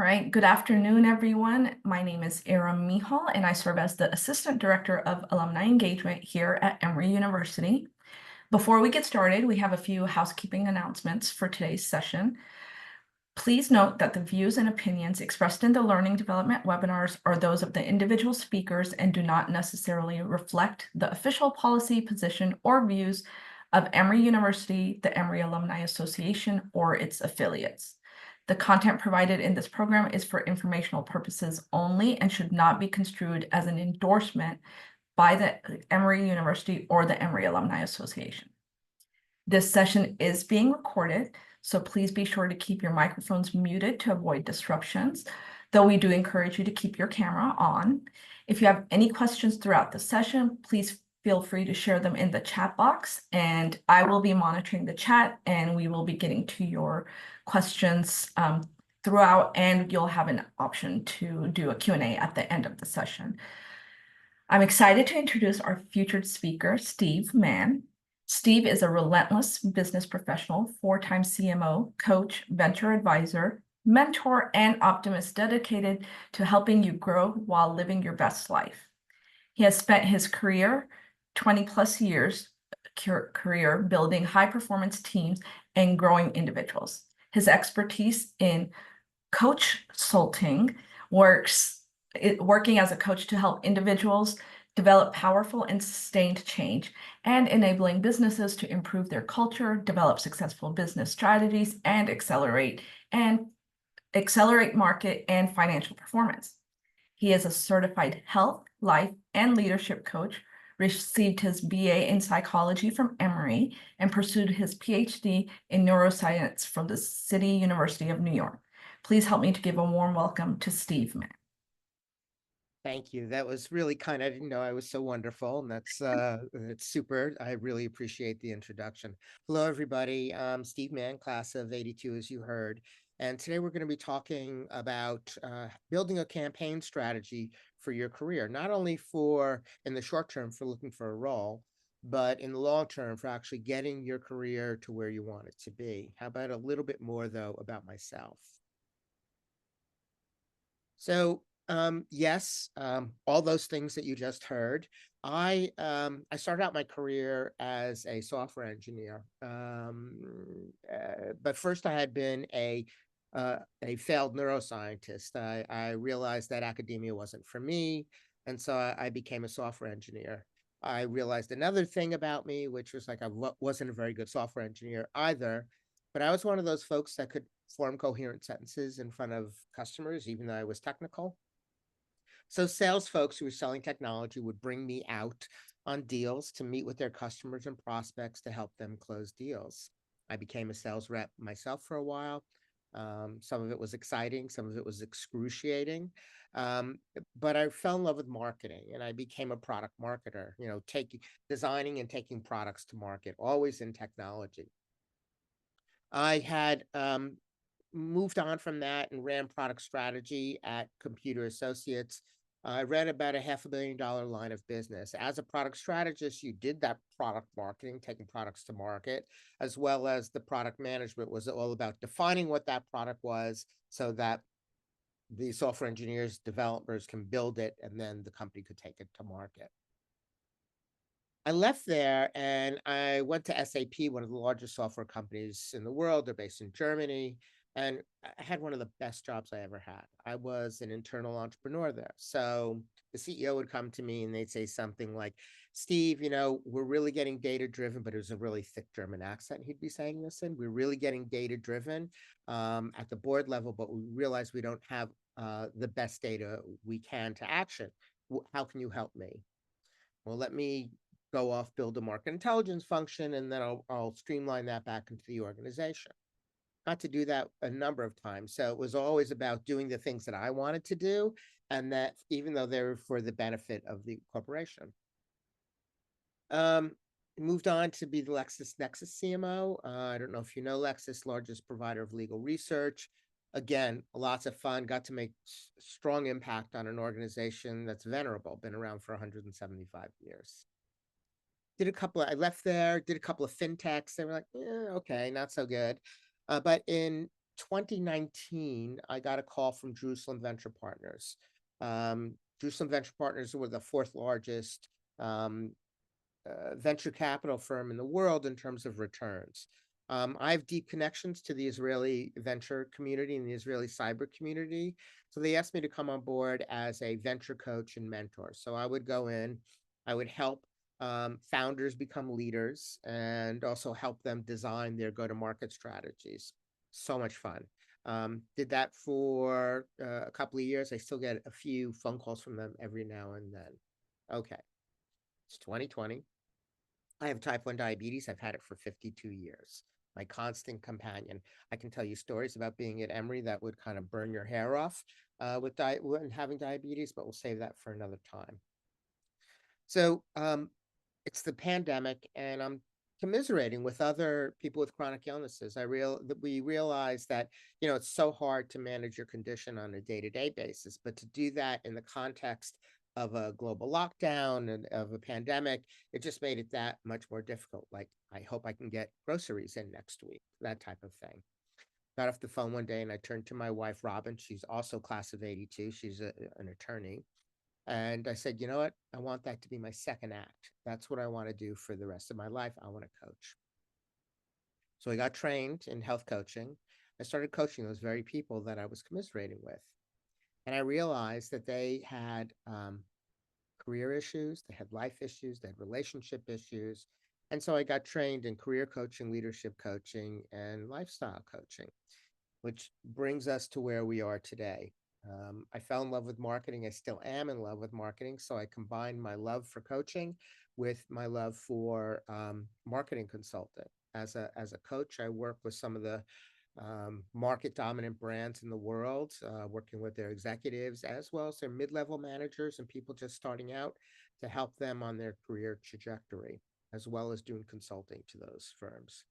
right, good afternoon, everyone. My name is Aram Mihal, and I serve as the Assistant Director of Alumni Engagement here at Emory University. Before we get started, we have a few housekeeping announcements for today's session. Please note that the views and opinions expressed in the Learning Development webinars are those of the individual speakers and do not necessarily reflect the official policy, position, or views of Emory University, the Emory Alumni Association, or its affiliates. The content provided in this program is for informational purposes only and should not be construed as an endorsement by the Emory University or the Emory Alumni Association. This session is being recorded, so please be sure to keep your microphones muted to avoid disruptions, though we do encourage you to keep your camera on. If you have any questions throughout the session, please feel free to share them in the chat box, and I will be monitoring the chat, and we will be getting to your questions throughout, and you'll have an option to do a Q&A at the end of the session. I'm excited to introduce our featured speaker, Steve Mann. Steve is a relentless business professional, four-time CMO, coach, venture advisor, mentor, and optimist dedicated to helping you grow while living your best life. He has spent his career, 20 plus years career, building high-performance teams and growing individuals. His expertise in coach consulting working as a coach to help individuals develop powerful and sustained change, and enabling businesses to improve their culture, develop successful business strategies, and accelerate market and financial performance. He is a certified health, life, and leadership coach, received his BA in psychology from Emory, and pursued his PhD in neuroscience from the City University of New York. Please help me to give a warm welcome to Steve Mann. Thank you. That was really kind. I didn't know I was so wonderful, and that's super. I really appreciate the introduction. Hello, everybody. I'm Steve Mann, class of '82, as you heard. And today we're going to be talking about building a campaign strategy for your career, not only for in the short term for looking for a role, but in the long term for actually getting your career to where you want it to be. How about a little bit more, though, about myself? So yes, all those things that you just heard. I started out my career as a software engineer, but first I had been a failed neuroscientist. I realized that academia wasn't for me, and so I became a software engineer. I realized another thing about me, which was like wasn't a very good software engineer either, but I was one of those folks that could form coherent sentences in front of customers, even though I was technical. So sales folks who were selling technology would bring me out on deals to meet with their customers and prospects to help them close deals. I became a sales rep myself for a while. Some of it was exciting, some of it was excruciating. Um, but I fell in love with marketing and I became a product marketer, designing and taking products to market, always in technology. I had moved on from that and ran product strategy at Computer Associates. I ran about a $500 million line of business. As a product strategist, you did that product marketing, taking products to market, as well as the product management was all about defining what that product was so that the software engineers, developers can build it, and then the company could take it to market. I left there and I went to SAP, one of the largest software companies in the world. They're based in Germany. And I had one of the best jobs I ever had. I was an internal entrepreneur there. So the CEO would come to me and they'd say something like, Steve, we're really getting data driven, but it was a really thick German accent. He'd be saying this in, we're really getting data driven at the board level, but we realize we don't have the best data we can to action. How can you help me? Well, let me go off, build a market intelligence function, and then I'll streamline that back into the organization. Got to do that a number of times. So it was always about doing the things that I wanted to do, and that even though they were for the benefit of the corporation. Moved on to be the LexisNexis CMO. I don't know if you know Lexis, largest provider of legal research. Again, lots of fun. Got to make strong impact on an organization that's venerable, been around for 175 years. I left there, did a couple of fintechs. They were like, okay, not so good. But in 2019, I got a call from Jerusalem Venture Partners. Jerusalem Venture Partners were the fourth largest um, venture capital firm in the world in terms of returns. I have deep connections to the Israeli venture community and the Israeli cyber community. So they asked me to come on board as a venture coach and mentor. So I would go in, I would help founders become leaders and also help them design their go to market strategies. So much fun. Did that for a couple of years. I still get a few phone calls from them every now and then. Okay, it's 2020. I have type 1 diabetes. I've had it for 52 years. My constant companion. I can tell you stories about being at Emory that would kind of burn your hair off with having diabetes, but we'll save that for another time. So it's the pandemic, and I'm commiserating with other people with chronic illnesses. We realize that it's so hard to manage your condition on a day-to-day basis, but to do that in the context of a global lockdown and of a pandemic, it just made it that much more difficult. Like, I hope I can get groceries in next week, that type of thing. Got off the phone one day and I turned to my wife, Robin. She's also class of 82. She's an attorney. And I said, you know what? I want that to be my second act. That's what I want to do for the rest of my life. I want to coach. So I got trained in health coaching. I started coaching those very people that I was commiserating with. And I realized that they had career issues, they had life issues, they had relationship issues. And so I got trained in career coaching, leadership coaching, and lifestyle coaching, which brings us to where we are today. I fell in love with marketing. I still am in love with marketing. So I combined my love for coaching with my love for marketing consulting. As a coach, I work with some of the market dominant brands in the world, working with their executives as well as their mid-level managers and people just starting out to help them on their career trajectory, as well as doing consulting to those firms.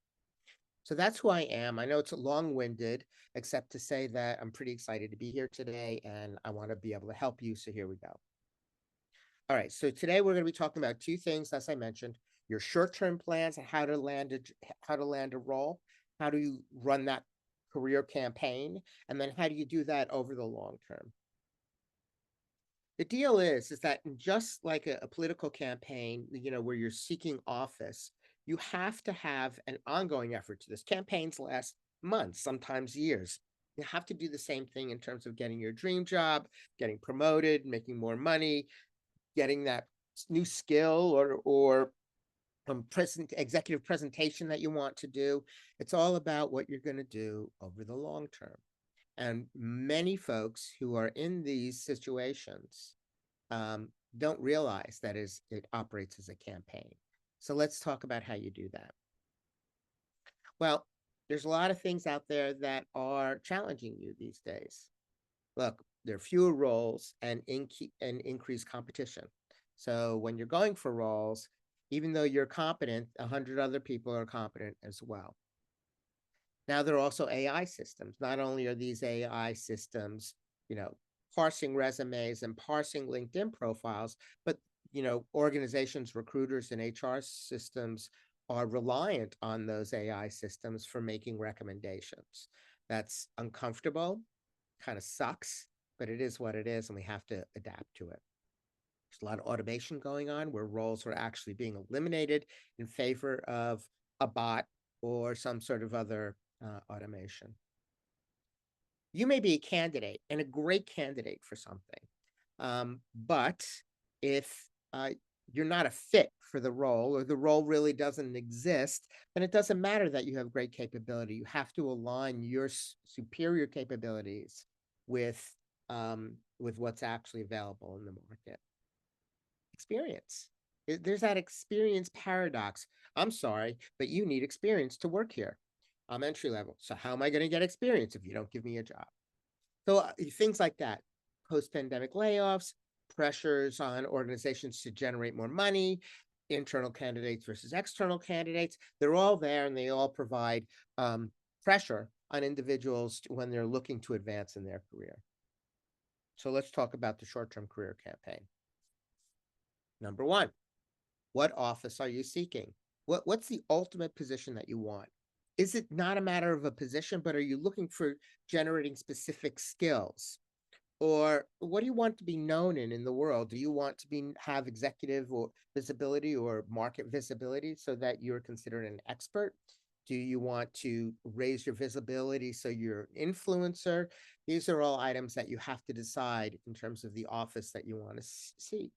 So that's who I am. I know it's long-winded, except to say that I'm pretty excited to be here today and I want to be able to help you. So here we go. All right. So today we're going to be talking about two things, as I mentioned: your short-term plans and how to land a role, how do you run that career campaign, and then how do you do that over the long term. The deal is that just like a political campaign, where you're seeking office, you have to have an ongoing effort to this. Campaigns last months, sometimes years. You have to do the same thing in terms of getting your dream job, getting promoted, making more money, getting that new skill or executive presentation that you want to do. It's all about what you're going to do over the long term. And many folks who are in these situations don't realize that it operates as a campaign. So let's talk about how you do that. Well, there's a lot of things out there that are challenging you these days. Look, there are fewer roles and increased competition. So when you're going for roles, even though you're competent, 100 other people are competent as well. Now, there are also AI systems. Not only are these AI systems, parsing resumes and parsing LinkedIn profiles, but, organizations, recruiters, and HR systems are reliant on those AI systems for making recommendations. That's uncomfortable, kind of sucks, but it is what it is, and we have to adapt to it. There's a lot of automation going on where roles are actually being eliminated in favor of a bot or some sort of other automation. You may be a candidate and a great candidate for something, but if you're not a fit for the role or the role really doesn't exist, then it doesn't matter that you have great capability. You have to align your superior capabilities with what's actually available in the market. Experience. There's that experience paradox. I'm sorry, but you need experience to work here. I'm entry level. So how am I going to get experience if you don't give me a job? So things like that. Post-pandemic layoffs, pressures on organizations to generate more money, internal candidates versus external candidates. They're all there and they all provide pressure on individuals when they're looking to advance in their career. So let's talk about the short-term career campaign. Number one, what office are you seeking? What's the ultimate position that you want? is it not a matter of a position, but are you looking for generating specific skills? Or what do you want to be known in the world? Do you want to have executive or visibility or market visibility so that you're considered an expert? Do you want to raise your visibility so you're an influencer? These are all items that you have to decide in terms of the office that you want to seek.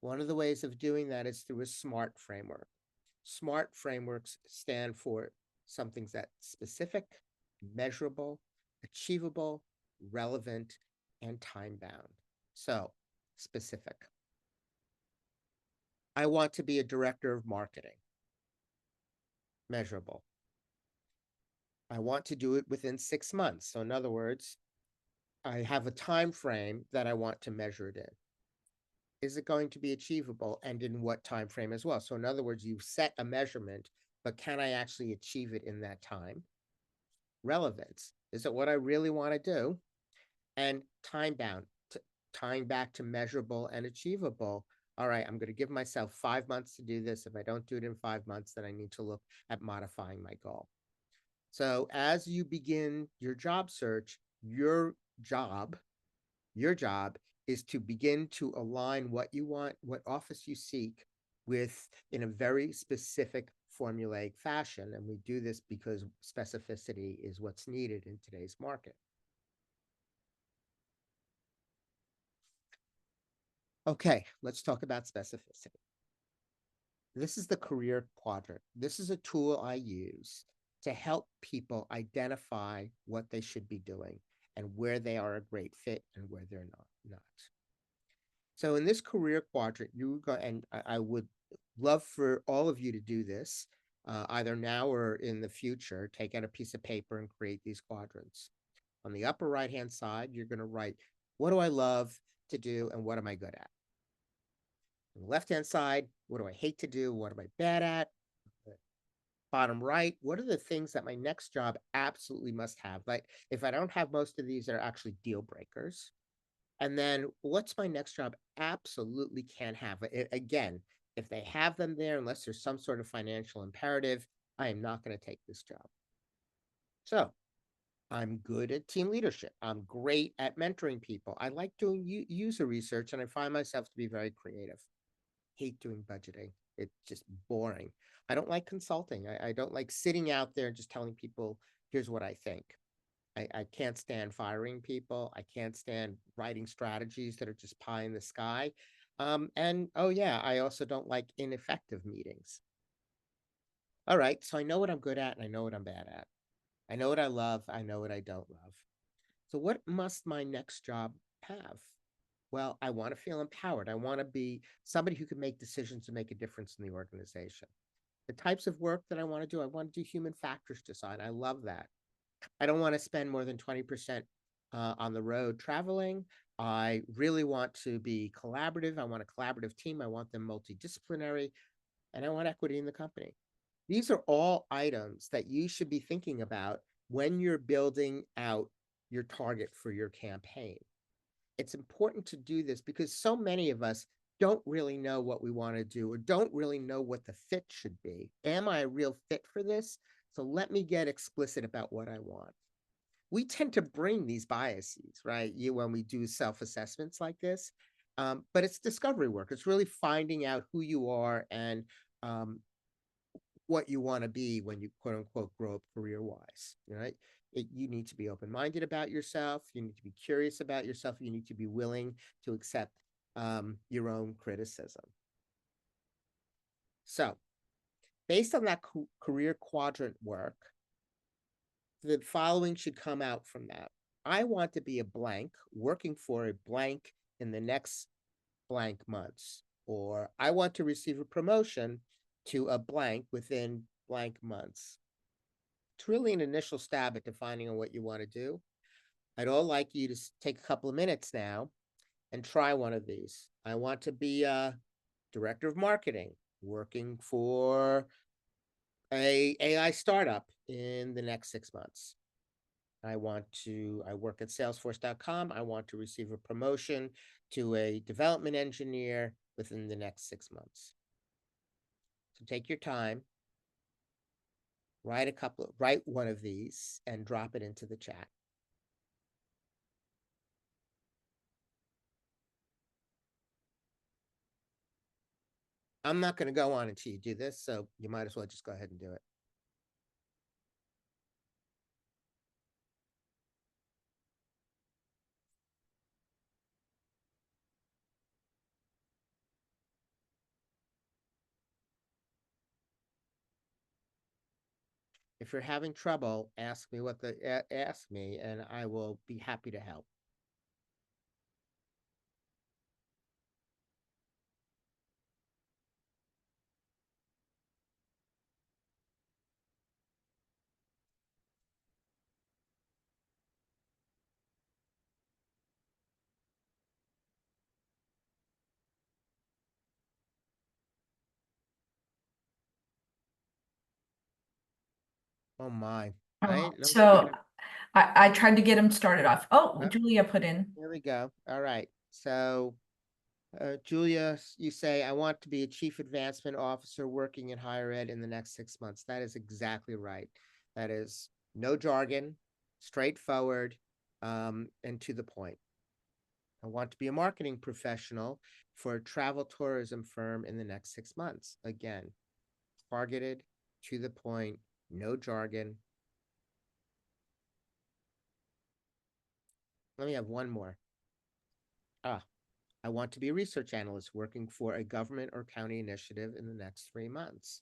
One of the ways of doing that is through a SMART framework. SMART frameworks stand for something that's specific, measurable, achievable, relevant, and time bound. So, specific. I want to be a director of marketing. Measurable. I want to do it within 6 months. So, in other words, I have a time frame that I want to measure it in. Is it going to be achievable, and in what time frame as well? So, in other words, you've set a measurement, but can I actually achieve it in that time? Relevance. Is it what I really want to do? And time bound, tying back to measurable and achievable. All right, I'm going to give myself 5 months to do this. If I don't do it in 5 months, then I need to look at modifying my goal. So as you begin your job search, job, your job is to begin to align what you want, what office you seek with in a very specific formulaic fashion. And we do this because specificity is what's needed in today's market. Okay, let's talk about specificity. This is the career quadrant. This is a tool I use to help people identify what they should be doing and where they are a great fit and where they're not. So in this career quadrant, you go, and I would love for all of you to do this, either now or in the future. Take out a piece of paper and create these quadrants. On the upper right-hand side, you're going to write, what do I love to do and what am I good at? On the left-hand side, what do I hate to do? What am I bad at? Bottom right, what are the things that my next job absolutely must have? Like, if I don't have most of these, they're actually deal breakers. And then what's my next job absolutely can't have? Again, if they have them there, unless there's some sort of financial imperative, I am not going to take this job. So I'm good at team leadership. I'm great at mentoring people. I like doing user research and I find myself to be very creative. Hate doing budgeting. It's just boring. I don't like consulting. I don't like sitting out there and just telling people, here's what I think. I can't stand firing people. I can't stand writing strategies that are just pie in the sky. And oh, yeah, I also don't like ineffective meetings. All right. So I know what I'm good at and I know what I'm bad at. I know what I love. I know what I don't love. So, what must my next job have? Well, I want to feel empowered. I want to be somebody who can make decisions and make a difference in the organization. The types of work that I want to do, I want to do human factors design. I love that. I don't want to spend more than 20% on the road traveling. I really want to be collaborative. I want a collaborative team. I want them multidisciplinary, and I want equity in the company. These are all items that you should be thinking about when you're building out your target for your campaign. It's important to do this because so many of us don't really know what we want to do or don't really know what the fit should be. Am I a real fit for this? So let me get explicit about what I want. We tend to bring these biases, right? When we do self-assessments like this, but it's discovery work. It's really finding out who you are and um, what you want to be when you quote unquote grow up career wise, right? You need to be open minded about yourself. You need to be curious about yourself. You need to be willing to accept your own criticism. So, based on that career quadrant work, the following should come out from that. I want to be a blank working for a blank in the next blank months, or I want to receive a promotion to a blank within blank months. It's really an initial stab at defining on what you want to do. I'd all like you to take a couple of minutes now and try one of these. I want to be a director of marketing working for a AI startup in the next 6 months. I work at salesforce.com. I want to receive a promotion to a development engineer within the next 6 months. So take your time. write one of these and drop it into the chat. I'm not going to go on until you do this, so you might as well just go ahead and do it. If you're having trouble, ask me ask me, and I will be happy to help. Oh my! I Oh, ain't no so kidding. I tried to get him started off. Oh, Oh, Julia put in. here we go. All right. So, Julia, you say, I want to be a chief advancement officer working in higher ed in the next 6 months. That is exactly right. That is no jargon, straightforward, and to the point. I want to be a marketing professional for a travel tourism firm in the next 6 months. Again, targeted, to the point, no jargon. Let me have one more. Ah, I want to be a research analyst working for a government or county initiative in the next 3 months.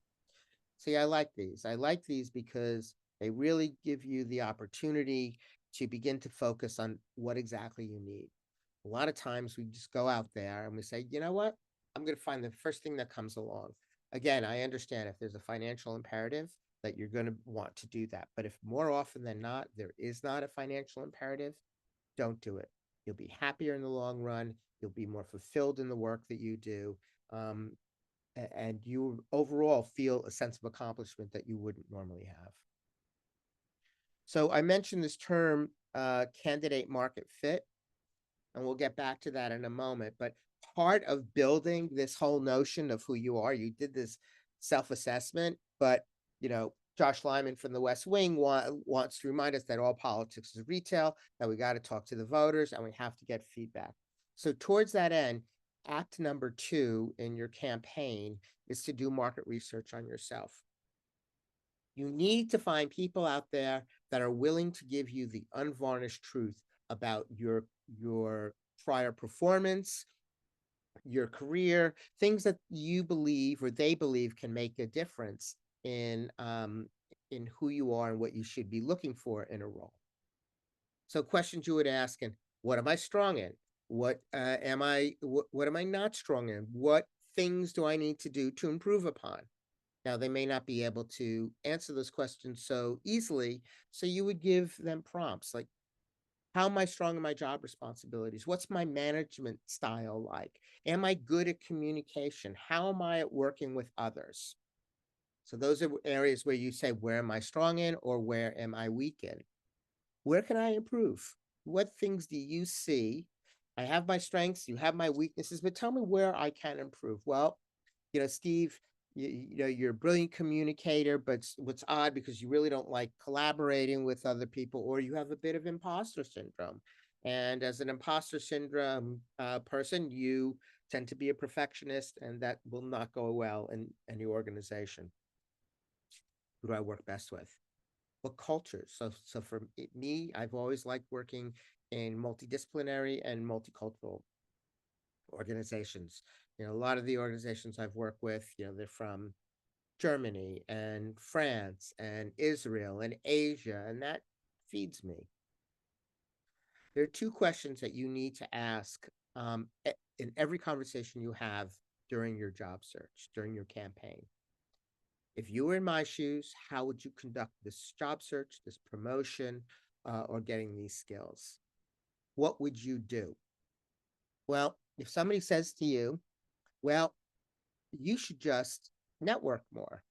See, I like these. I like these because they really give you the opportunity to begin to focus on what exactly you need. A lot of times we just go out there and we say, you know what? I'm going to find the first thing that comes along. Again, I understand if there's a financial imperative that you're going to want to do that. But if more often than not, there is not a financial imperative, don't do it. You'll be happier in the long run. You'll be more fulfilled in the work that you do. Um, and you overall feel a sense of accomplishment that you wouldn't normally have. So I mentioned this term, candidate market fit, and we'll get back to that in a moment. But part of building this whole notion of who you are, you did this self-assessment, but Josh Lyman from the West Wing wants to remind us that all politics is retail, that we got to talk to the voters, and we have to get feedback. So towards that end, act number 2 in your campaign is to do market research on yourself. You need to find people out there that are willing to give you the unvarnished truth about your prior performance, your career, things that you believe or they believe can make a difference in who you are and what you should be looking for in a role. So questions you would ask: and what am I strong in? What am I not strong in? What things do I need to do to improve upon? Now, they may not be able to answer those questions so easily, so you would give them prompts like, how am I strong in my job responsibilities? What's my management style like? Am I good at communication? How am I at working with others? So those are areas where you say, where am I strong in or where am I weak in? Where can I improve? What things do you see? I have my strengths, you have my weaknesses, but tell me where I can improve. Well, Steve, you're a brilliant communicator, but what's odd because you really don't like collaborating with other people, or you have a bit of imposter syndrome. And as an imposter syndrome person, you tend to be a perfectionist, and that will not go well in any organization. Who do I work best with? What cultures? So for me, I've always liked working in multidisciplinary and multicultural organizations. A lot of the organizations I've worked with, they're from Germany and France and Israel and Asia, and that feeds me. There are two questions that you need to ask in every conversation you have during your job search, during your campaign. If you were in my shoes, how would you conduct this job search, this promotion, or getting these skills? What would you do? Well, if somebody says to you, well, you should just network more.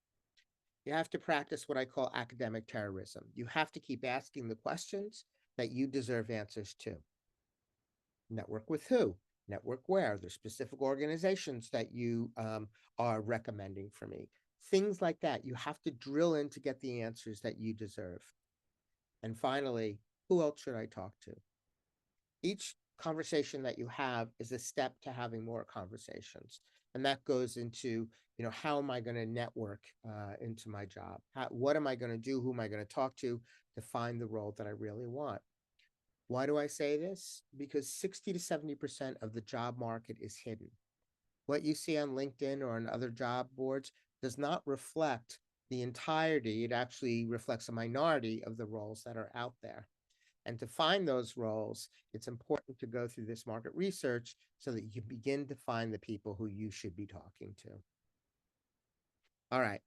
You have to practice what I call academic terrorism. You have to keep asking the questions that you deserve answers to. Network with who? Network where? There's specific organizations that you are recommending for me. Things like that. You have to drill in to get the answers that you deserve. And finally, who else should I talk to? Each conversation that you have is a step to having more conversations. And that goes into, how am I going to network into my job? What am I going to do? Who am I going to talk to find the role that I really want? Why do I say this? Because 60 to 70% of the job market is hidden. What you see on LinkedIn or on other job boards does not reflect the entirety. It actually reflects a minority of the roles that are out there. And to find those roles, it's important to go through this market research so that you begin to find the people who you should be talking to. All right.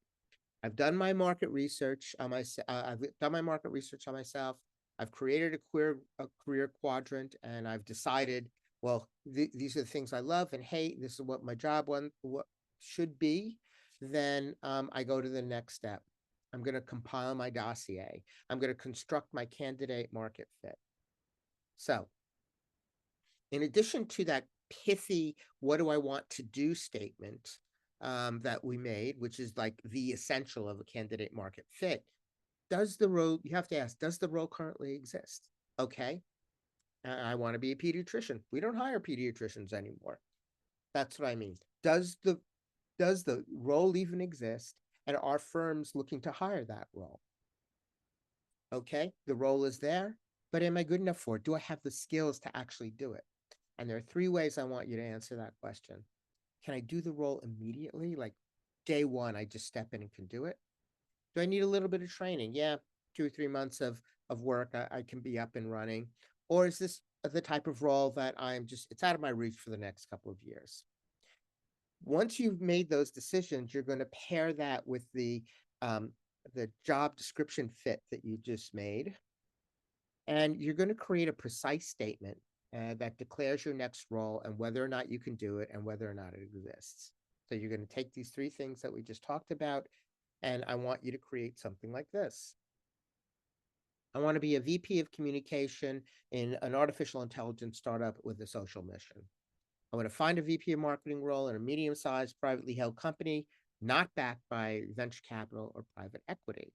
I've done my market research on myself. I've done my market research on myself. I've created a career quadrant, and I've decided, well, these are the things I love and hate. This is what my job what should be. Then I go to the next step. I'm going to compile my dossier. I'm going to construct my candidate market fit. So, in addition to that pithy, what do I want to do statement that we made, which is like the essential of a candidate market fit, does the role, you have to ask, does the role currently exist? Okay. I want to be a pediatrician. We don't hire pediatricians anymore. That's what I mean. Does the role even exist? And are firms looking to hire that role? Okay, the role is there, but am I good enough for it? Do I have the skills to actually do it? And there are three ways I want you to answer that question. Can I do the role immediately? Like day one, I just step in and can do it. Do I need a little bit of training? Yeah, 2 or 3 months of work, I can be up and running. Or is this the type of role that it's out of my reach for the next couple of years? Once you've made those decisions, you're going to pair that with the job description fit that you just made. And you're going to create a precise statement that declares your next role and whether or not you can do it and whether or not it exists. So you're going to take these three things that we just talked about, and I want you to create something like this. I want to be a VP of communication in an artificial intelligence startup with a social mission. I want to find a VP of marketing role in a medium-sized privately held company, not backed by venture capital or private equity.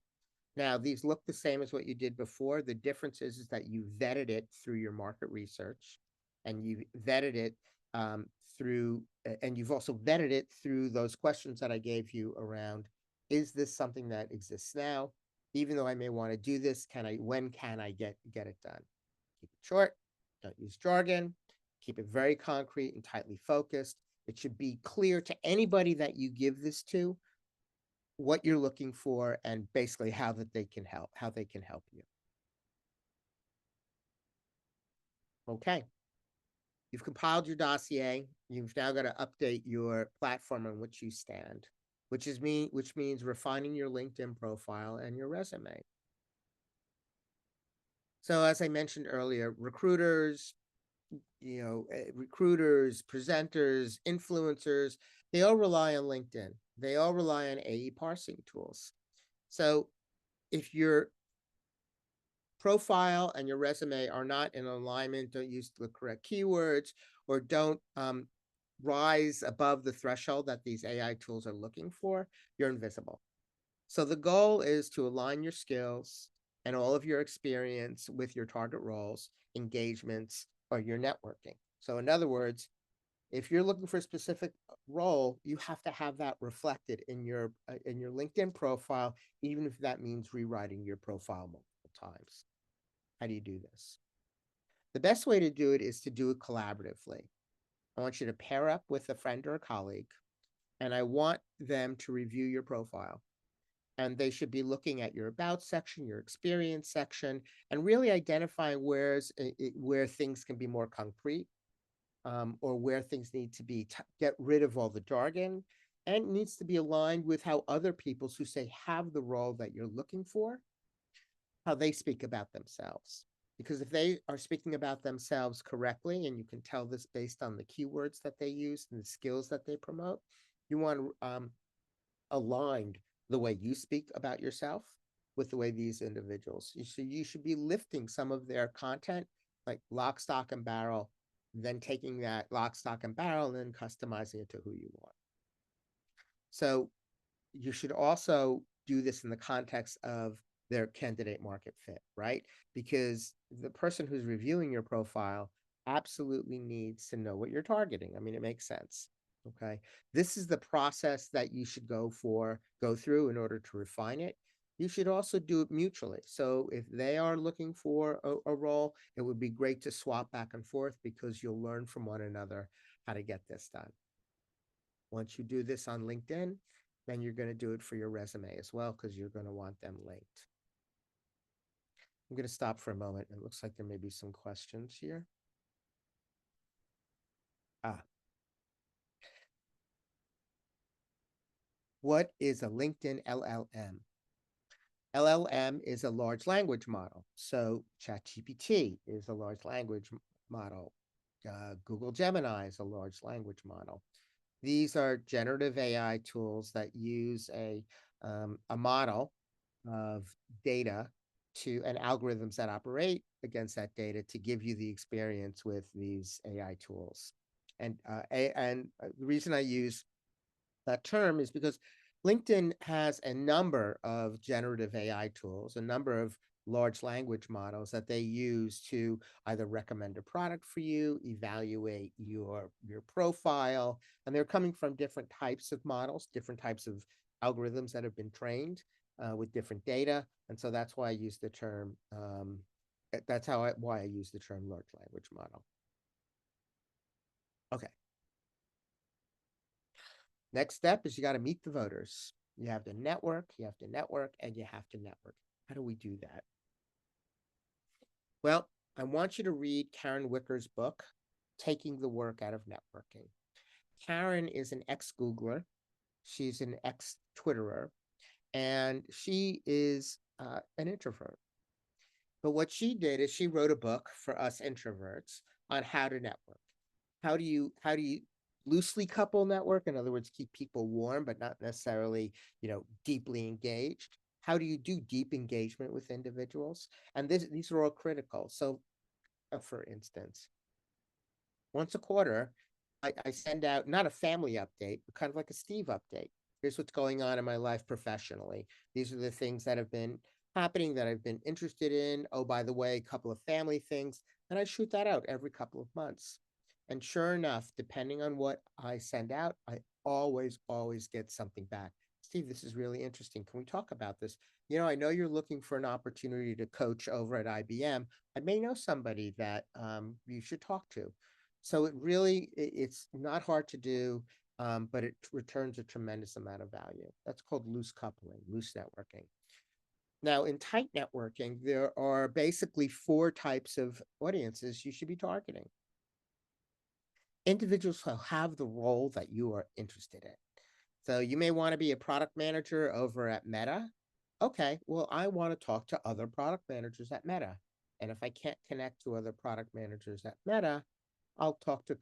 Now, these look the same as what you did before. The difference is that you vetted it through your market research, and you vetted it and you've also vetted it through those questions that I gave you around, is this something that exists now? Even though I may want to do this, when can I get it done? Keep it short, don't use jargon, keep it very concrete and tightly focused. It should be clear to anybody that you give this to what you're looking for and basically how they can help you. Okay. You've compiled your dossier. You've now got to update your platform on which you stand, which means refining your LinkedIn profile and your resume. So as I mentioned earlier, recruiters, presenters, influencers, they all rely on LinkedIn. They all rely on AE parsing tools. So if your profile and your resume are not in alignment, don't use the correct keywords, or don't rise above the threshold that these AI tools are looking for, you're invisible. So the goal is to align your skills and all of your experience with your target roles, engagements, or your networking. So in other words, if you're looking for a specific role, you have to have that reflected in your LinkedIn profile, even if that means rewriting your profile multiple times. How do you do this? The best way to do it is to do it collaboratively. I want you to pair up with a friend or a colleague, and I want them to review your profile. And they should be looking at your about section, your experience section, and really identifying where things can be more concrete, or where things need to be, get rid of all the jargon, and it needs to be aligned with how other people who say have the role that you're looking for, how they speak about themselves. Because if they are speaking about themselves correctly, and you can tell this based on the keywords that they use and the skills that they promote, you want to align the way you speak about yourself with the way these individuals. You should be lifting some of their content, like lock, stock, and barrel, then taking that lock, stock, and barrel and then customizing it to who you want. So you should also do this in the context of their candidate market fit, right? Because the person who's reviewing your profile absolutely needs to know what you're targeting. I mean, it makes sense. Okay. This is the process that you should go through in order to refine it. You should also do it mutually. So if they are looking for a role, it would be great to swap back and forth because you'll learn from one another how to get this done. Once you do this on LinkedIn, then you're going to do it for your resume as well because you're going to want them linked. I'm going to stop for a moment. It looks like there may be some questions here. Ah, what is a LinkedIn LLM? LLM is a large language model. So ChatGPT is a large language model. Google Gemini is a large language model. These are generative AI tools that use a model of data to and algorithms that operate against that data to give you the experience with these AI tools. And the reason I use that term is because LinkedIn has a number of generative AI tools, a number of large language models that they use to either recommend a product for you, evaluate your profile, and they're coming from different types of models, different types of algorithms that have been trained with different data, and so that's why I use the term. Why I use the term large language model. Okay. Next step is you got to meet the voters. You have to network, and you have to network. How do we do that? Well, I want you to read Karen Wicker's book, Taking the Work Out of Networking. Karen is an ex-Googler. She's an ex-Twitterer, and she is an introvert. But what she did is she wrote a book for us introverts on how to network. How do you loosely couple network? In other words, keep people warm, but not necessarily, deeply engaged. How do you do deep engagement with individuals? And these are all critical. So, for instance, once a quarter, I send out not a family update, but kind of like a Steve update. Here's what's going on in my life professionally. These are the things that have been happening that I've been interested in. Oh, by the way, a couple of family things. And I shoot that out every couple of months. And sure enough, depending on what I send out, I always get something back. Steve, this is really interesting. Can we talk about this? I know you're looking for an opportunity to coach over at IBM. I may know somebody that you should talk to. So it's not hard to do, but it returns a tremendous amount of value. That's called loose coupling, loose networking. Now, in tight networking, there are basically four types of audiences you should be targeting. Individuals who have the role that you are interested in. So you may want to be a product manager over at Meta. Okay, well, I want to talk to other product managers at Meta. And if I can't connect to other product managers at Meta, I'll talk to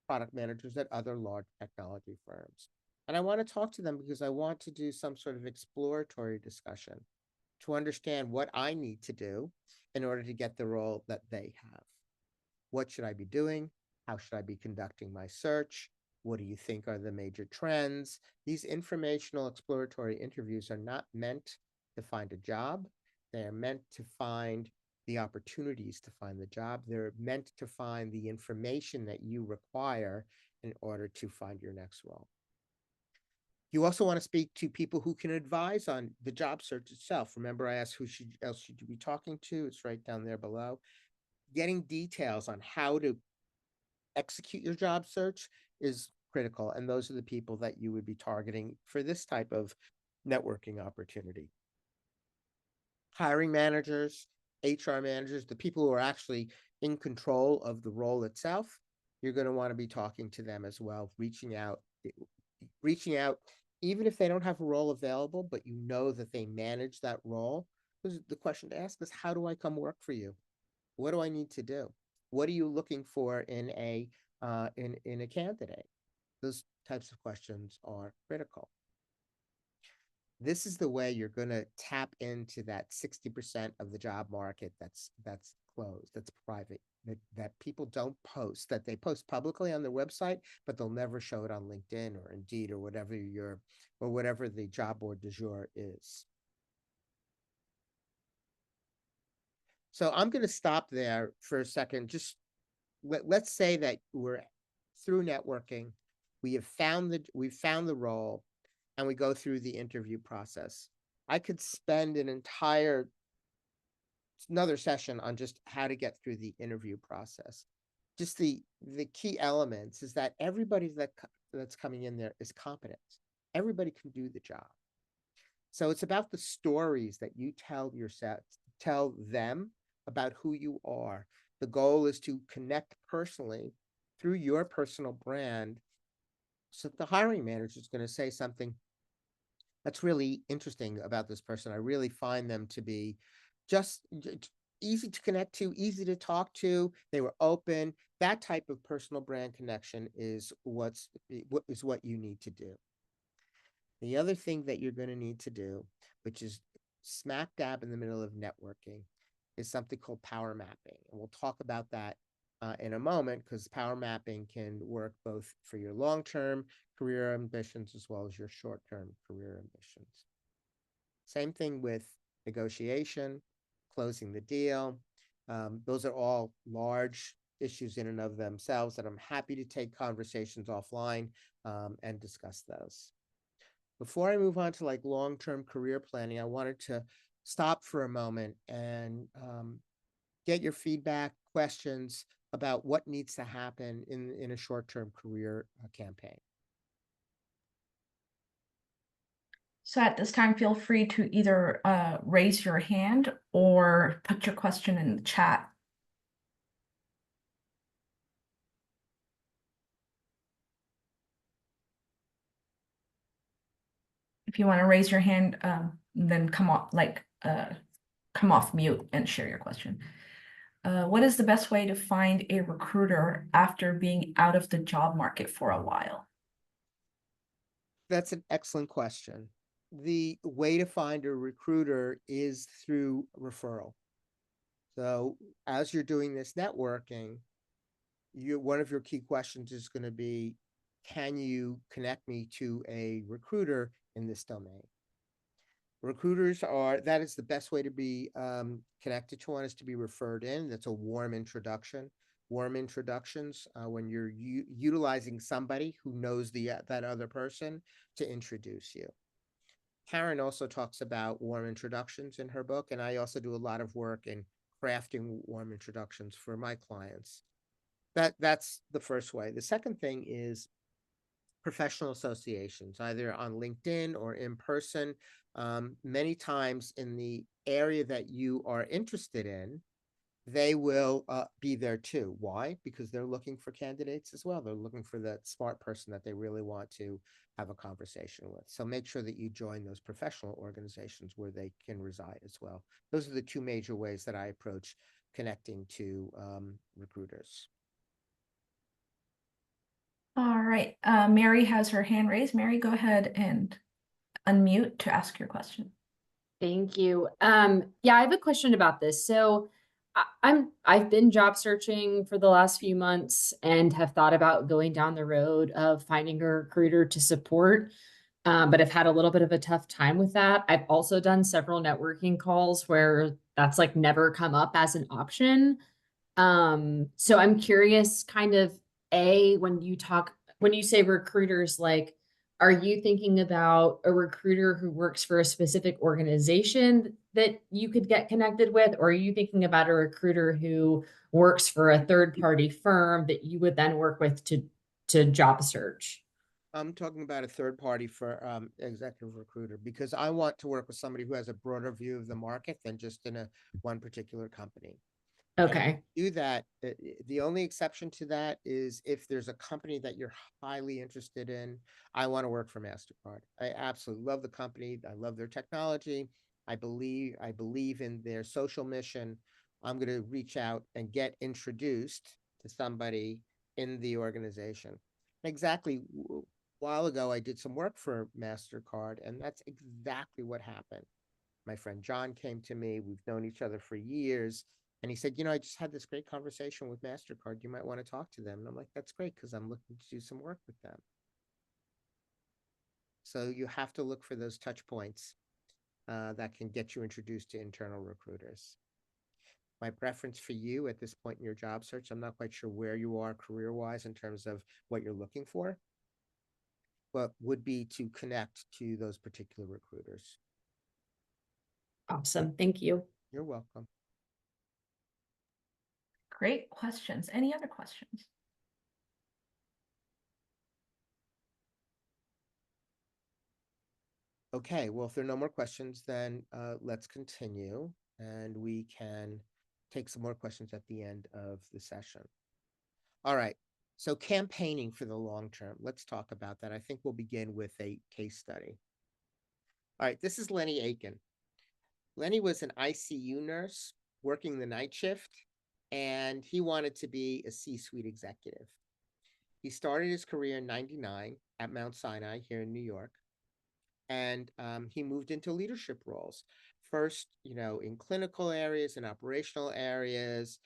product managers at other large technology firms. And I want to talk to them because I want to do some sort of exploratory discussion to understand what I need to do in order to get the role that they have. What should I be doing? How should I be conducting my search? What do you think are the major trends? These informational exploratory interviews are not meant to find a job. They are meant to find the opportunities to find the job. They're meant to find the information that you require in order to find your next role. You also want to speak to people who can advise on the job search itself. Remember, I asked else should you be talking to? It's right down there below. Getting details on how to execute your job search is critical. And those are the people that you would be targeting for this type of networking opportunity. Hiring managers, HR managers, the people who are actually in control of the role itself, you're going to want to be talking to them as well, reaching out, even if they don't have a role available, but you know that they manage that role. The question to ask is, how do I come work for you? What do I need to do? What are you looking for in a candidate? Those types of questions are critical. this is the way you're going to tap into that 60% of the job market that's closed, that's private, that people don't post, that they post publicly on their website, but they'll never show it on LinkedIn or Indeed or whatever the job board du jour is. So I'm going to stop there for a second. Just let's say that we're through networking, we've found the role, and we go through the interview process. I could spend another session on just how to get through the interview process. Just the key elements is that everybody that's coming in there is competent. Everybody can do the job. So it's about the stories that you tell them about who you are. The goal is to connect personally through your personal brand. So the hiring manager is going to say something that's really interesting about this person. I really find them to be just easy to connect to, easy to talk to. They were open. That type of personal brand connection is what you need to do. The other thing that you're going to need to do, which is smack dab in the middle of networking, is something called power mapping. And we'll talk about that in a moment, because power mapping can work both for your long-term career ambitions as well as your short-term career ambitions. Same thing with negotiation, closing the deal. Those are all large issues in and of themselves that I'm happy to take conversations offline and discuss those. Before I move on to like long-term career planning, I wanted to stop for a moment and get your feedback, questions about what needs to happen in a short-term career campaign. So at this time, feel free to either raise your hand or put your question in the chat. If you want to raise your hand, then come off mute and share your question. What is the best way to find a recruiter after being out of the job market for a while? That's an excellent question. The way to find a recruiter is through referral. So as you're doing this networking, one of your key questions is going to be, can you connect me to a recruiter in this domain? That is the best way to be connected to one, is to be referred in. That's a warm introduction. Warm introductions, when you're utilizing somebody who knows that other person to introduce you. Karen also talks about warm introductions in her book, and I also do a lot of work in crafting warm introductions for my clients. That's the first way. The second thing is professional associations, either on LinkedIn or in person. Many times in the area that you are interested in, they will be there too. Why? Because they're looking for candidates as well. They're looking for that smart person that they really want to have a conversation with. So make sure that you join those professional organizations where they can reside as well. Those are the two major ways that I approach connecting to recruiters. All right, Mary has her hand raised. Mary, go ahead and unmute to ask your question. Thank you. Yeah, I have a question about this. So I've been job searching for the last few months and have thought about going down the road of finding a recruiter to support, but I've had a little bit of a tough time with that. I've also done several networking calls where that's like never come up as an option. So I'm curious, kind of, when you say recruiters, like, are you thinking about a recruiter who works for a specific organization that you could get connected with? Or are you thinking about a recruiter who works for a third party firm that you would then work with to job search? I'm talking about a third party for executive recruiter, because I want to work with somebody who has a broader view of the market than just in one particular company. Okay. Do that. The only exception to that is if there's a company that you're highly interested in. I want to work for MasterCard. I absolutely love the company. I love their technology. I believe in their social mission. I'm going to reach out and get introduced to somebody in the organization. Exactly while ago, I did some work for MasterCard, and that's exactly what happened. My friend John came to me. We've known each other for years. And he said, I just had this great conversation with MasterCard. You might want to talk to them. And I'm like, that's great because I'm looking to do some work with them. So you have to look for those touch points that can get you introduced to internal recruiters. My preference for you at this point in your job search, I'm not quite sure where you are career-wise in terms of what you're looking for, but would be to connect to those particular recruiters. Awesome. Thank you. You're welcome. Great questions. Any other questions? Okay, well, if there are no more questions, then let's continue and we can take some more questions at the end of the session. All right, so campaigning for the long term. Let's talk about that. I think we'll begin with a case study. All right, this is Lenny Aiken. Lenny was an ICU nurse working the night shift, and he wanted to be a C-suite executive. He started his career in '99 at Mount Sinai here in New York. And he moved into leadership roles. First, in clinical areas and operational areas,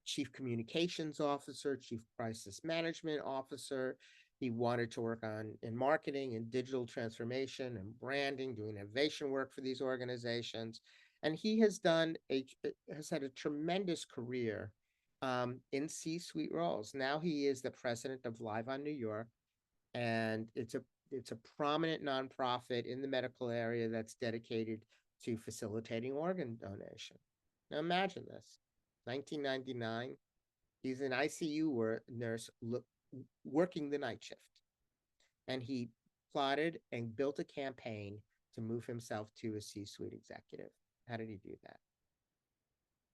chief communications officer, chief crisis management officer. He wanted to work in marketing and digital transformation and branding, doing innovation work for these organizations. And he has had a tremendous career in C-suite roles. Now he is the president of Live on New York, and it's a prominent nonprofit in the medical area that's dedicated to facilitating organ donation. Now imagine this, 1999, he's an ICU nurse working the night shift. And he plotted and built a campaign to move himself to a C-suite executive. How did he do that?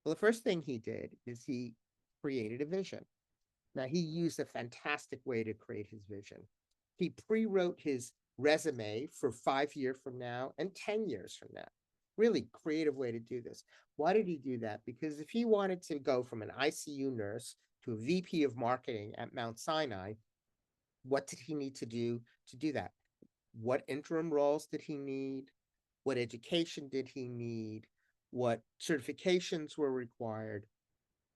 Well, the first thing he did is he created a vision. Now, he used a fantastic way to create his vision. He pre-wrote his resume for 5 years from now and 10 years from now. Really creative way to do this. Why did he do that? Because if he wanted to go from an ICU nurse to a VP of marketing at Mount Sinai, what did he need to do that? What interim roles did he need? What education did he need? What certifications were required?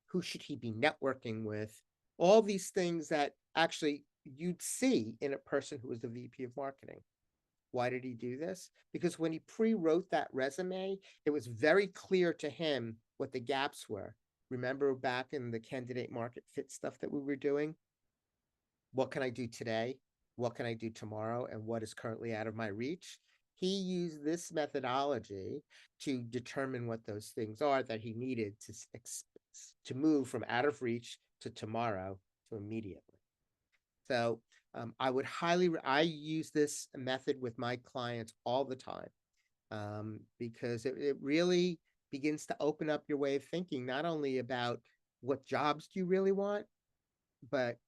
Who should he be networking with? All these things that actually you'd see in a person who was the VP of marketing. Why did he do this? Because when he pre-wrote that resume, it was very clear to him what the gaps were. Remember back in the candidate market fit stuff that we were doing? What can I do today? What can I do tomorrow? And what is currently out of my reach? He used this methodology to determine what those things are that he needed to move from out of reach to tomorrow to immediately. So I use this method with my clients all the time because it really begins to open up your way of thinking, not only about what jobs do you really want, but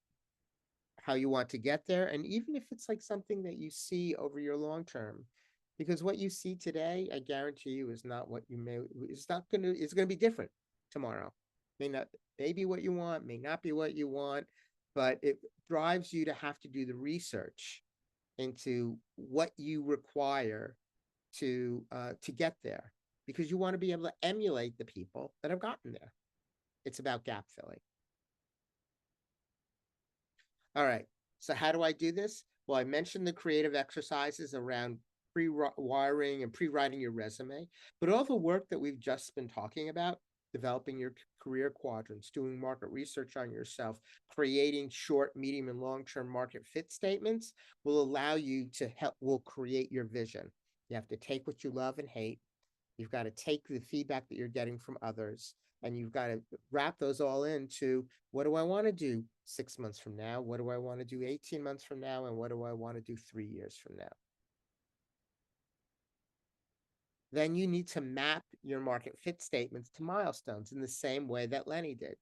how you want to get there. And even if it's like something that you see over your long term, because what you see today, I guarantee you, is not what it's going to be different tomorrow. May be what you want, may not be what you want, but it drives you to have to do the research into what you require to get there, because you want to be able to emulate the people that have gotten there. It's about gap filling. All right. So how do I do this? Well, I mentioned the creative exercises around pre-wiring and pre-writing your resume, but all the work that we've just been talking about, developing your career quadrants, doing market research on yourself, creating short, medium, and long-term market fit statements will allow you to will create your vision. You have to take what you love and hate. You've got to take the feedback that you're getting from others, and you've got to wrap those all into, what do I want to do 6 months from now? What do I want to do 18 months from now? And what do I want to do 3 years from now? Then you need to map your market fit statements to milestones in the same way that Lenny did.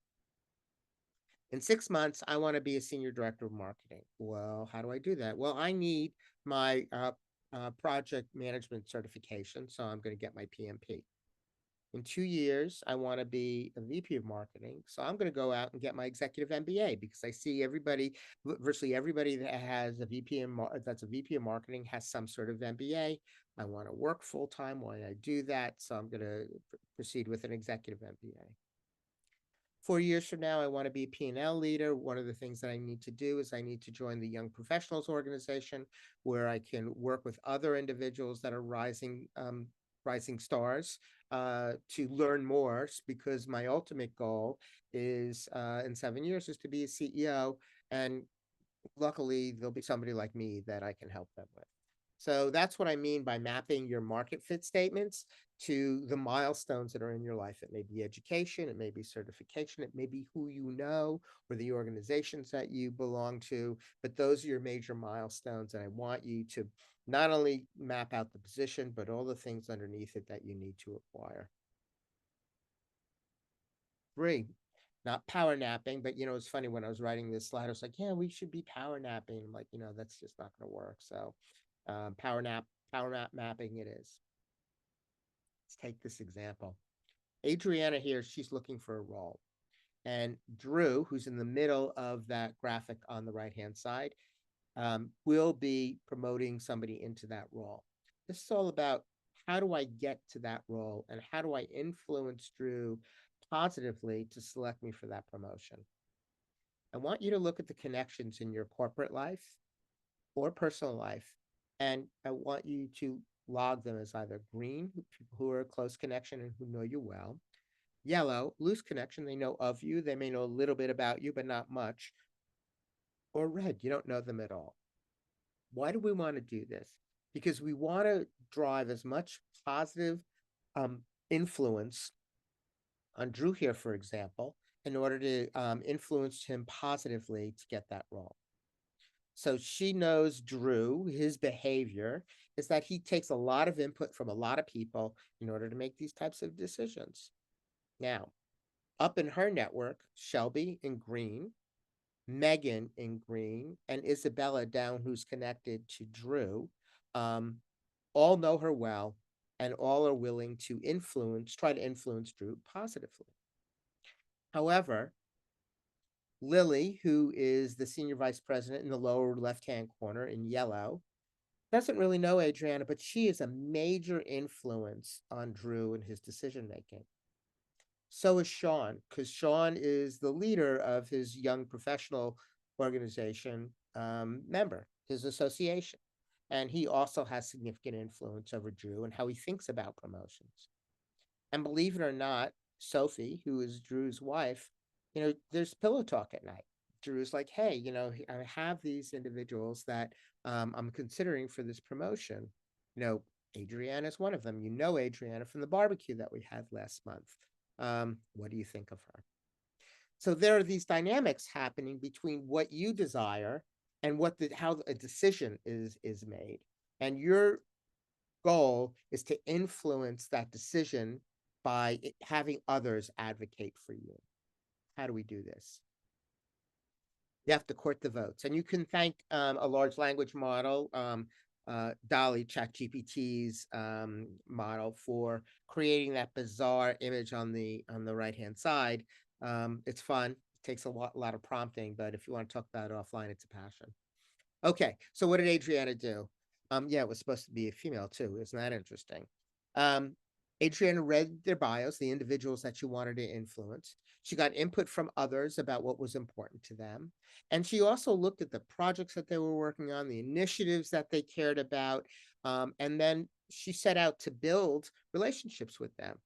In 6 months, I want to be a senior director of marketing. Well, how do I do that? Well, I need my project management certification, so I'm going to get my PMP. In 2 years, I want to be a VP of marketing. So I'm going to go out and get my executive MBA because I see virtually everybody that has a that's a VP of marketing has some sort of MBA. I want to work full time while I do that. So I'm going to proceed with an executive MBA. 4 years from now, I want to be a P&L leader. One of the things that I need to do is I need to join the Young Professionals Organization, where I can work with other individuals that are rising stars to learn more, because my ultimate goal is in 7 years is to be a CEO. And luckily, there'll be somebody like me that I can help them with. So that's what I mean by mapping your market fit statements to the milestones that are in your life. It may be education, it may be certification, it may be who you know or the organizations that you belong to, but those are your major milestones. And I want you to not only map out the position, but all the things underneath it that you need to acquire. 3, not power napping, but it's funny, when I was writing this slide, I was like, yeah, we should be power napping. I'm like, that's just not going to work. So power nap mapping it is. Let's take this example. Adriana here, she's looking for a role. And Drew, who's in the middle of that graphic on the right-hand side, will be promoting somebody into that role. This is all about, how do I get to that role and how do I influence Drew positively to select me for that promotion? I want you to look at the connections in your corporate life or personal life, and I want you to log them as either green, people who are a close connection and who know you well; yellow, loose connection, they know of you, they may know a little bit about you, but not much; or red, you don't know them at all. Why do we want to do this? Because we want to drive as much positive influence on Drew here, for example, in order to influence him positively to get that role. So she knows Drew, his behavior is that he takes a lot of input from a lot of people in order to make these types of decisions. Now, up in her network, Shelby in green, Megan in green, and Isabella down, who's connected to Drew, all know her well, and all are willing to try to influence Drew positively. However, Lily, who is the senior vice president in the lower left-hand corner in yellow, doesn't really know Adriana, but she is a major influence on Drew and his decision-making. So is Sean, because Sean is the leader of his young professional organization member, his association. And he also has significant influence over Drew and how he thinks about promotions. And believe it or not, Sophie, who is Drew's wife, there's pillow talk at night. Drew's like, hey, I have these individuals that I'm considering for this promotion. Adriana is one of them. Adriana from the barbecue that we had last month. What do you think of her? So there are these dynamics happening between what you desire and how a decision is made. And your goal is to influence that decision by having others advocate for you. How do we do this? You have to court the votes, and you can thank a large language model, DALL-E, ChatGPT's model, for creating that bizarre image on the right-hand side. It's fun. It takes a lot of prompting, but if you want to talk about it offline, it's a passion. Okay, so what did Adriana do? Yeah, it was supposed to be a female too. Isn't that interesting? Adriana read their bios, the individuals that she wanted to influence. She got input from others about what was important to them. And she also looked at the projects that they were working on, the initiatives that they cared about. And then she set out to build relationships with them.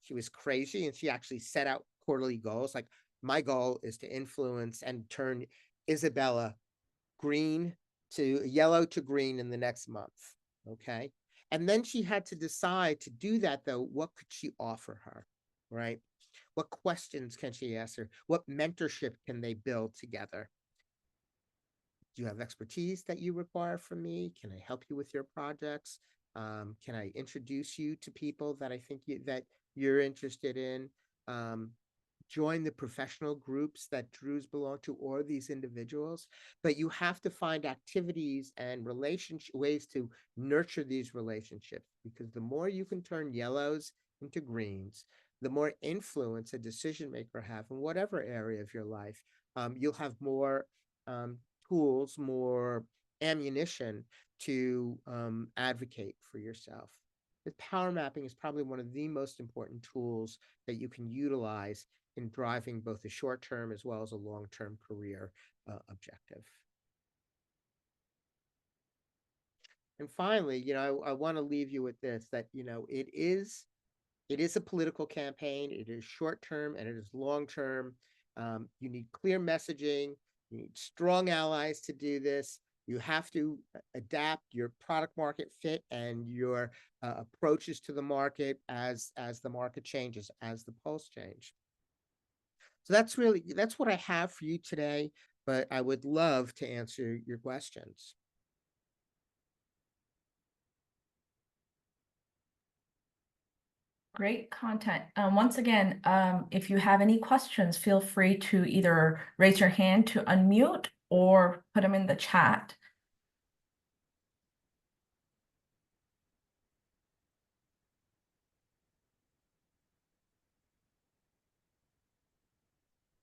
She was crazy, and she actually set out quarterly goals. Like, my goal is to influence and turn Isabella yellow to green in the next month. Okay. And then she had to decide to do that, though. What could she offer her? Right? What questions can she ask her? What mentorship can they build together? Do you have expertise that you require from me? Can I help you with your projects? Can I introduce you to people that I think that you're interested in? Join the professional groups that Drew's belong to, or these individuals. But you have to find activities and ways to nurture these relationships, because the more you can turn yellows into greens, the more influence a decision maker have in whatever area of your life, you'll have more tools, more ammunition to advocate for yourself. The power mapping is probably one of the most important tools that you can utilize in driving both a short-term as well as a long-term career objective. And finally, I want to leave you with this, that, it is a political campaign. It is short-term and it is long-term. You need clear messaging. You need strong allies to do this. You have to adapt your product market fit and your approaches to the market as the market changes, as the polls change. So that's what I have for you today, but I would love to answer your questions. Great content. Once again, if you have any questions, feel free to either raise your hand to unmute or put them in the chat.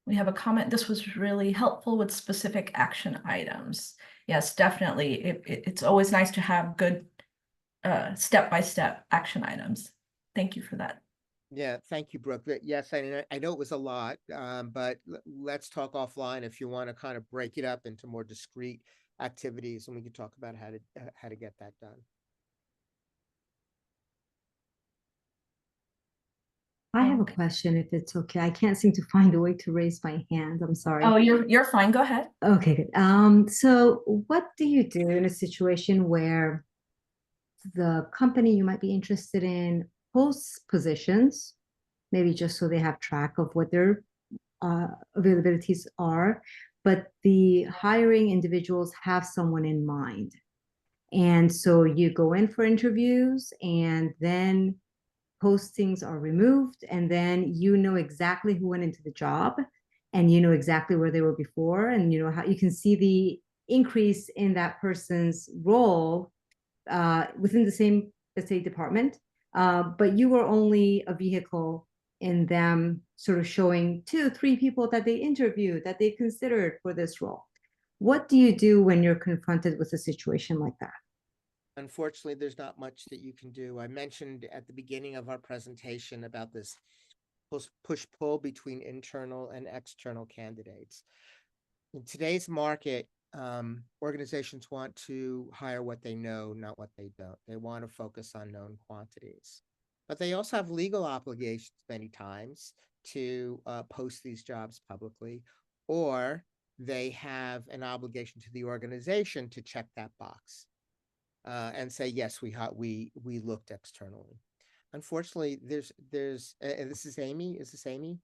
We have a comment. This was really helpful with specific action items. Yes, definitely. It's always nice to have good step-by-step action items. Thank you for that. Yeah, thank you, Brooke. Yes, I know it was a lot, but let's talk offline if you want to kind of break it up into more discrete activities, and we can talk about how to get that done. I have a question, if it's okay. I can't seem to find a way to raise my hand. I'm sorry. Oh, you're fine. Go ahead. Okay, good. So what do you do in a situation where the company you might be interested in posts positions, maybe just so they have track of what their availabilities are, but the hiring individuals have someone in mind. And so you go in for interviews and then postings are removed, and then you know exactly who went into the job and you know exactly where they were before, and you know how you can see the increase in that person's role within the same, let's say, department, but you were only a vehicle in them sort of showing 2-3 people that they interviewed, that they considered for this role. What do you do when you're confronted with a situation like that? Unfortunately, there's not much that you can do. I mentioned at the beginning of our presentation about this push-pull between internal and external candidates. In today's market, organizations want to hire what they know, not what they don't. They want to focus on known quantities. But they also have legal obligations many times to post these jobs publicly, or they have an obligation to the organization to check that box. And say, yes, we looked externally. Unfortunately, and this is Amy. Is this Amy?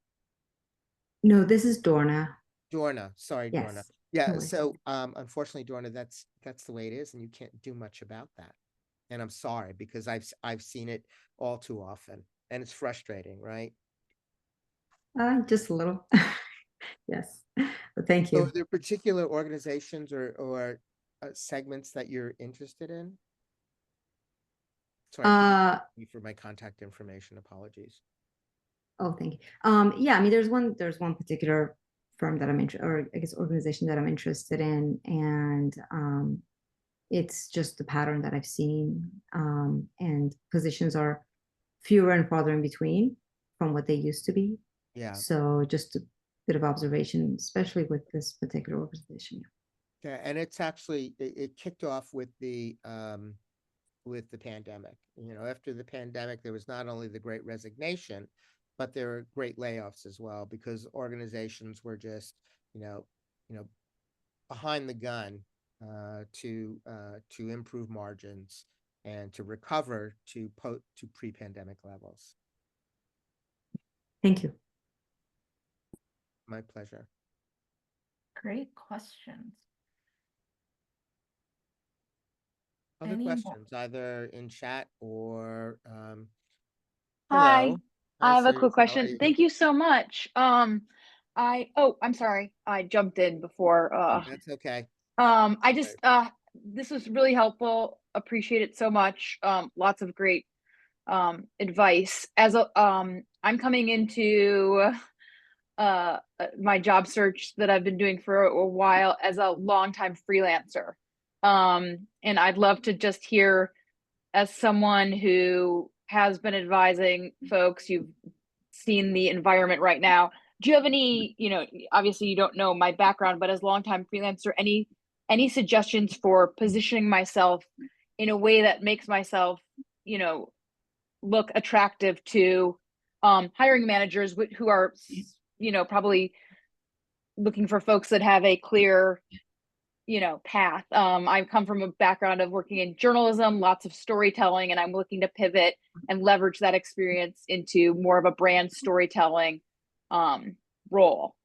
No, this is Dorna. Dorna, sorry, Yes. Dorna. Yeah. No worries. So, unfortunately, Dorna, that's the way it is, and you can't do much about that. And I'm sorry, because I've seen it all too often, and it's frustrating, right? Just a little. Yes, but thank So, you. are there particular organizations or segments that you're interested in? Sorry, thank you for my contact information. Apologies. Oh, thank you. Yeah, I mean, there's one particular firm that I'm interested, or I guess organization that I'm interested in, and it's just the pattern that I've seen, and positions are fewer and farther in between from what they used to be. Yeah. So just a bit of observation, especially with this particular organization. Yeah, and it's actually it kicked off with the pandemic. After the pandemic, there was not only the Great Resignation, but there were great layoffs as well, because organizations were just, behind the gun to improve margins and to recover to pre-pandemic levels. Thank you. My pleasure. Great questions. Other Any more? questions, either in chat or Hi, hello. I have a Suze. quick How are question. you? Thank you so much. I'm sorry. I jumped in before. That's okay. I just this was really helpful. Appreciate it so much. Lots of great advice. I'm coming into my job search that I've been doing for a while as a longtime freelancer. And I'd love to just hear, as someone who has been advising folks, you've seen the environment right now. Do you have any, obviously you don't know my background, but as a longtime freelancer, any suggestions for positioning myself in a way that makes myself, look attractive to hiring managers who are, probably looking for folks that have a clear, path. I come from a background of working in journalism, lots of storytelling, and I'm looking to pivot and leverage that experience into more of a brand storytelling role.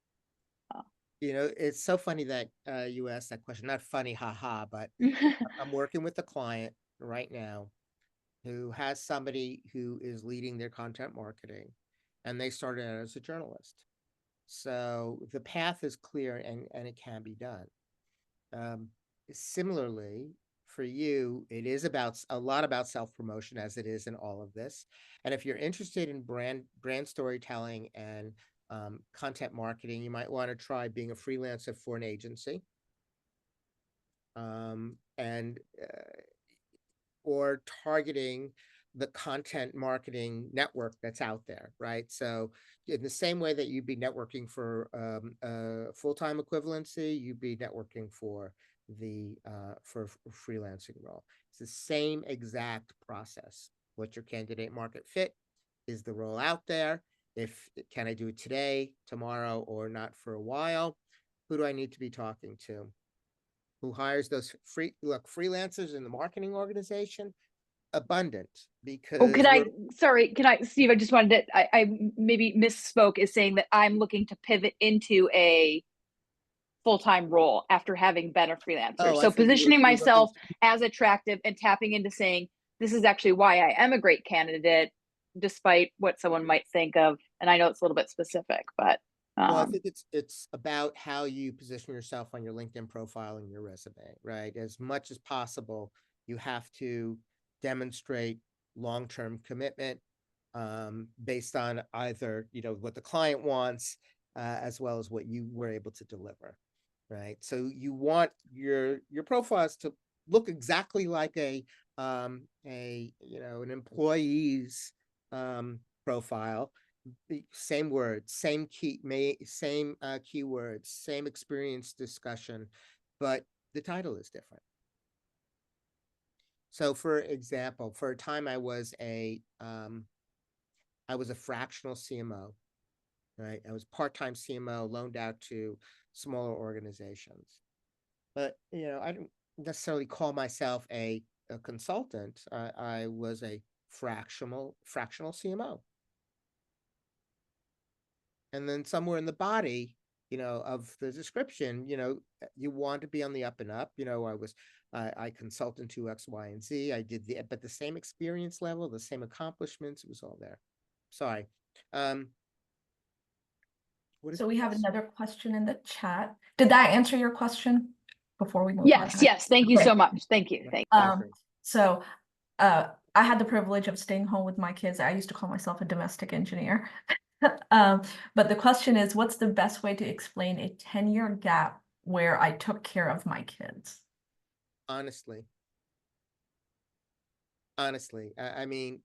It's so funny that you asked that question. Not funny, haha, but I'm working with a client right now who has somebody who is leading their content marketing, and they started out as a journalist. So the path is clear, and it can be done. Similarly, for you, it is a lot about self-promotion, as it is in all of this. And if you're interested in brand storytelling and content marketing, you might want to try being a freelancer for an agency. And or targeting the content marketing network that's out there, right? So in the same way that you'd be networking for a full-time equivalency, you'd be networking for the for freelancing role. It's the same exact process. What's your candidate market fit? Is the role out there? Can I do it today, tomorrow, or not for a while? Who do I need to be talking to? Who hires those freelancers in the marketing organization? Abundant, Oh, because Steve, I just wanted to, I maybe misspoke as saying that I'm looking to pivot into a full-time role after having been a freelancer. I So thought positioning you were looking. myself as attractive and tapping into saying, this is actually why I am a great candidate, despite what someone might think of. And I know it's a little bit specific, but Well, I think it's about how you position yourself on your LinkedIn profile and your resume, right? As much as possible, you have to demonstrate long-term commitment based on either, what the client wants, as well as what you were able to deliver, right? So you want your profiles to look exactly like an employee's profile. The same words, same keywords, same experience discussion, but the title is different. So for example, for a time I was a fractional CMO, right? I was part-time CMO loaned out to smaller organizations. But I don't necessarily call myself a consultant. I was a fractional CMO. And then somewhere in the body, of the description, you want to be on the up and up. I consulted to X, Y, and Z. I did but the same experience level, the same accomplishments, it was all there. Sorry. So we have another question in the chat. Did that answer your question before we move on? yes. Thank you so much. Thank you. So I had the privilege of staying home with my kids. I used to call myself a domestic engineer. But the question is, what's the best way to explain a 10-year gap where I took care of my kids? Honestly, I mean,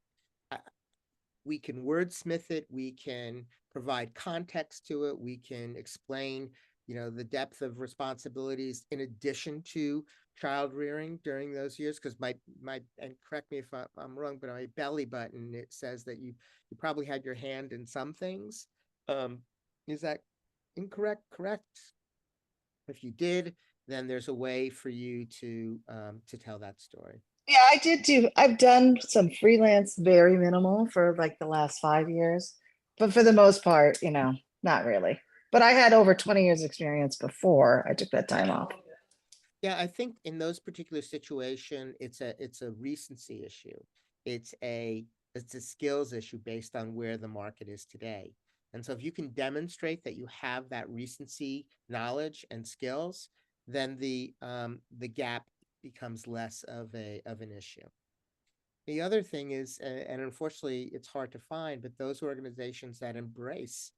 we can wordsmith it. We can provide context to it. We can explain, the depth of responsibilities in addition to child rearing during those years. Because and correct me if I'm wrong, but on my belly button, it says that you probably had your hand in some things. Is that incorrect? Correct? If you did, then there's a way for you to tell that story. Yeah, I've done some freelance, very minimal for like the last 5 years, but for the most part, not really. But I had over 20 years experience before I took that time off. Yeah, I think in those particular situation, it's a recency issue. It's a skills issue based on where the market is today. And so if you can demonstrate that you have that recency knowledge and skills, then the gap becomes less of an issue. The other thing is, and unfortunately, it's hard to find, but those organizations that embrace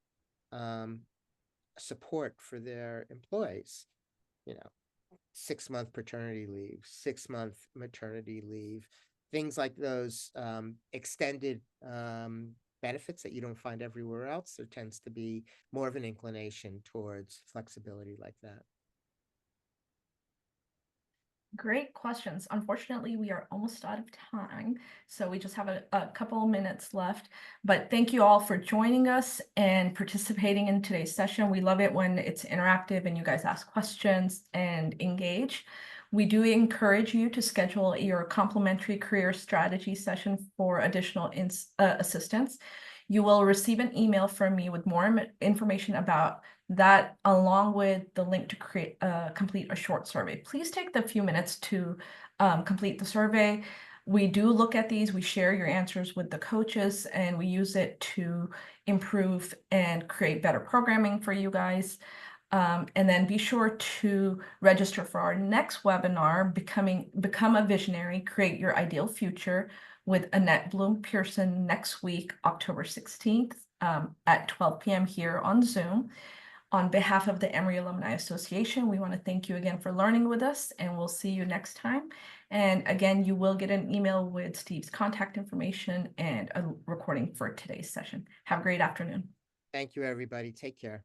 support for their employees, 6-month paternity leave, 6-month maternity leave, things like those extended benefits that you don't find everywhere else. There tends to be more of an inclination towards flexibility like that. Great questions. Unfortunately, we are almost out of time, so we just have a couple of minutes left. But thank you all for joining us and participating in today's session. We love it when it's interactive and you guys ask questions and engage. We do encourage you to schedule your complimentary career strategy session for additional assistance. You will receive an email from me with more information about that, along with the link to complete a short survey. Please take the few minutes to complete the survey. We do look at these, we share your answers with the coaches, and we use it to improve and create better programming for you guys. And then be sure to register for our next webinar, Become a Visionary, Create Your Ideal Future, with Annette Bloom Pearson next week, October 16th at 12 p.m. here on Zoom. On behalf of the Emory Alumni Association, we want to thank you again for learning with us, and we'll see you next time. And again, you will get an email with Steve's contact information and a recording for today's session. Have a great afternoon. Thank you, everybody. Take care.